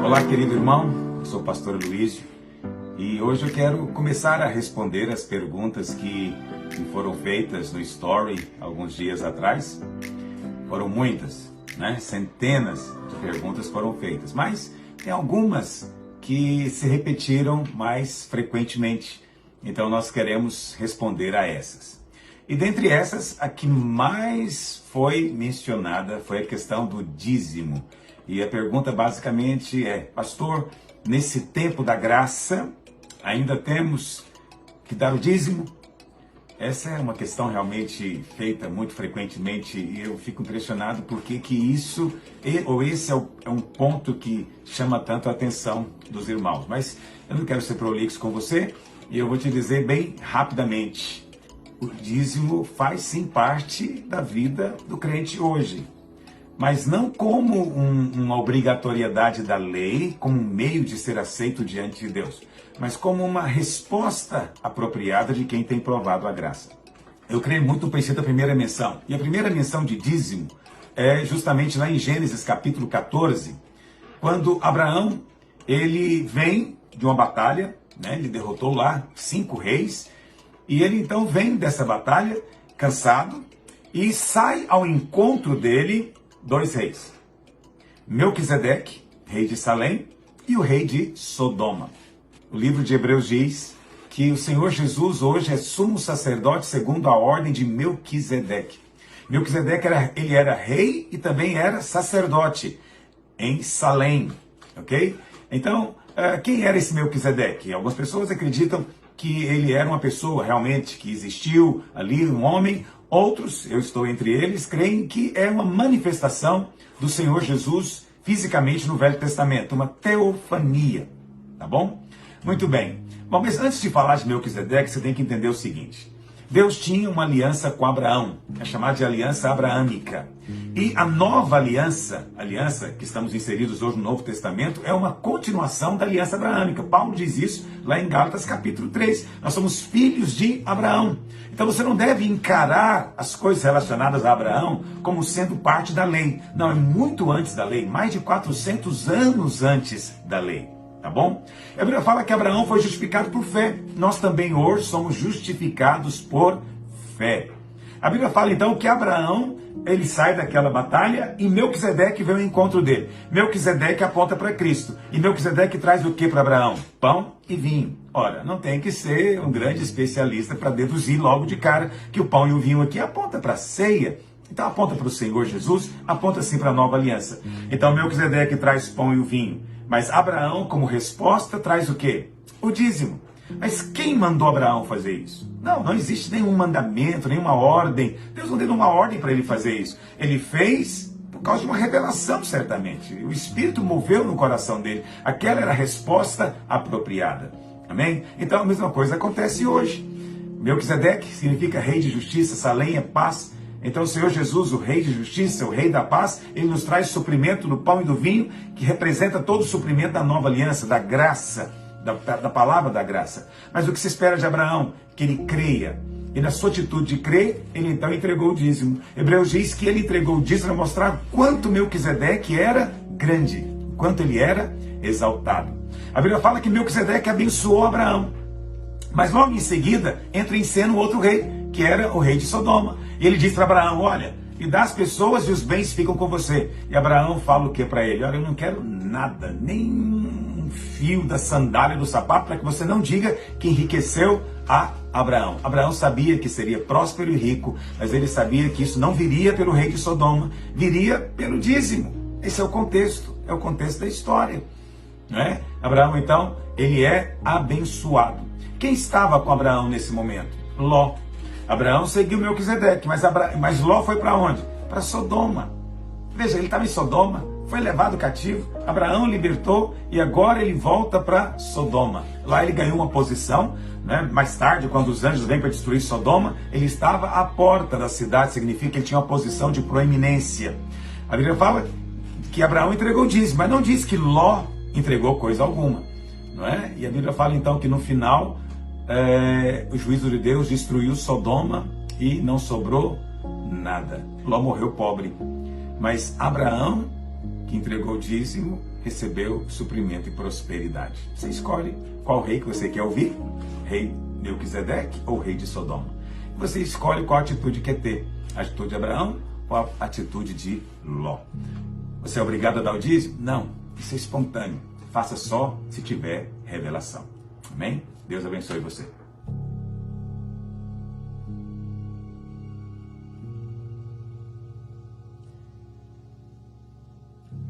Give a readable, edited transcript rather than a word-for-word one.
Olá, querido irmão, eu sou o pastor Luísio e hoje eu quero começar a responder as perguntas que me foram feitas no Story alguns dias atrás. Foram muitas, né? Centenas de perguntas foram feitas, mas tem algumas que se repetiram mais frequentemente, então nós queremos responder a essas. E dentre essas, a que mais foi mencionada foi a questão do dízimo. E a pergunta basicamente é: pastor, nesse tempo da graça, ainda temos que dar o dízimo? Essa é uma questão realmente feita muito frequentemente e eu fico impressionado porque que isso, ou esse é um ponto que chama tanto a atenção dos irmãos. Mas eu não quero ser prolixo com você e eu vou te dizer bem rapidamente: o dízimo faz sim parte da vida do crente hoje. Mas não como uma obrigatoriedade da lei, como um meio de ser aceito diante de Deus, mas como uma resposta apropriada de quem tem provado a graça. Eu creio muito no princípio da primeira menção. E a primeira menção de dízimo é justamente lá em Gênesis capítulo 14, quando Abraão, ele vem de uma batalha, né? Ele derrotou lá 5 reis, e ele então vem dessa batalha cansado e sai ao encontro dele 2 reis, Melquisedeque, rei de Salém, e o rei de Sodoma. O livro de Hebreus diz que o Senhor Jesus hoje é sumo sacerdote segundo a ordem de Melquisedeque. Melquisedeque ele era rei e também era sacerdote em Salém, ok? Então, quem era esse Melquisedeque? Algumas pessoas acreditam que ele era uma pessoa realmente que existiu ali, um homem. Outros, eu estou entre eles, creem que é uma manifestação do Senhor Jesus fisicamente no Velho Testamento, uma teofania, tá bom? Muito bem. Bom, mas antes de falar de Melquisedeque, você tem que entender o seguinte: Deus tinha uma aliança com Abraão, é chamada de aliança abraâmica. E a nova aliança que estamos inseridos hoje no Novo Testamento, é uma continuação da aliança abraâmica. Paulo diz isso lá em Gálatas capítulo 3. Nós somos filhos de Abraão. Então você não deve encarar as coisas relacionadas a Abraão como sendo parte da lei. Não, é muito antes da lei, mais de 400 anos antes da lei. Tá bom? A Bíblia fala que Abraão foi justificado por fé. Nós também hoje somos justificados por fé. A Bíblia fala então que Abraão, ele sai daquela batalha e Melquisedeque vem ao encontro dele. Melquisedeque aponta para Cristo. E Melquisedeque traz o que para Abraão? Pão e vinho. Ora, não tem que ser um grande especialista para deduzir logo de cara que o pão e o vinho aqui aponta para a ceia. Então aponta para o Senhor Jesus, aponta sim para a nova aliança. Então Melquisedeque traz pão e o vinho. Mas Abraão, como resposta, traz o quê? O dízimo. Mas quem mandou Abraão fazer isso? Não existe nenhum mandamento, nenhuma ordem. Deus não deu uma ordem para ele fazer isso. Ele fez por causa de uma revelação, certamente. O Espírito moveu no coração dele. Aquela era a resposta apropriada. Amém? Então a mesma coisa acontece hoje. Melquisedeque significa rei de justiça, Salém é paz. Então o Senhor Jesus, o rei de justiça, o rei da paz, ele nos traz suprimento do pão e do vinho, que representa todo o suprimento da nova aliança, da graça, da palavra da graça. Mas o que se espera de Abraão? Que ele creia. E na sua atitude de crer, ele então entregou o dízimo. Hebreus diz que ele entregou o dízimo para mostrar quanto Melquisedeque era grande, quanto ele era exaltado. A Bíblia fala que Melquisedeque abençoou Abraão. Mas logo em seguida entra em cena o outro rei, que era o rei de Sodoma. E ele diz para Abraão: olha, me dá as pessoas e os bens ficam com você. E Abraão fala o que para ele? Olha, eu não quero nada, nem um fio da sandália do sapato, para que você não diga que enriqueceu a Abraão. Abraão sabia que seria próspero e rico, mas ele sabia que isso não viria pelo rei de Sodoma, viria pelo dízimo. Esse é o contexto da história. Não é? Abraão, então, ele é abençoado. Quem estava com Abraão nesse momento? Ló. Abraão seguiu Melquisedeque, mas Ló foi para onde? Para Sodoma. Veja, ele estava em Sodoma, foi levado cativo, Abraão libertou e agora ele volta para Sodoma. Lá ele ganhou uma posição, né? Mais tarde, quando os anjos vêm para destruir Sodoma, ele estava à porta da cidade, significa que ele tinha uma posição de proeminência. A Bíblia fala que Abraão entregou o dízimo, mas não diz que Ló entregou coisa alguma. Não é? E a Bíblia fala então que no final o juízo de Deus destruiu Sodoma e não sobrou nada. Ló morreu pobre. Mas Abraão, que entregou o dízimo, recebeu suprimento e prosperidade. Você escolhe qual rei que você quer ouvir, rei Melquisedeque ou rei de Sodoma. Você escolhe qual atitude quer ter, a atitude de Abraão ou a atitude de Ló. Você é obrigado a dar o dízimo? Não, isso é espontâneo. Faça só se tiver revelação. Amém? Deus abençoe você.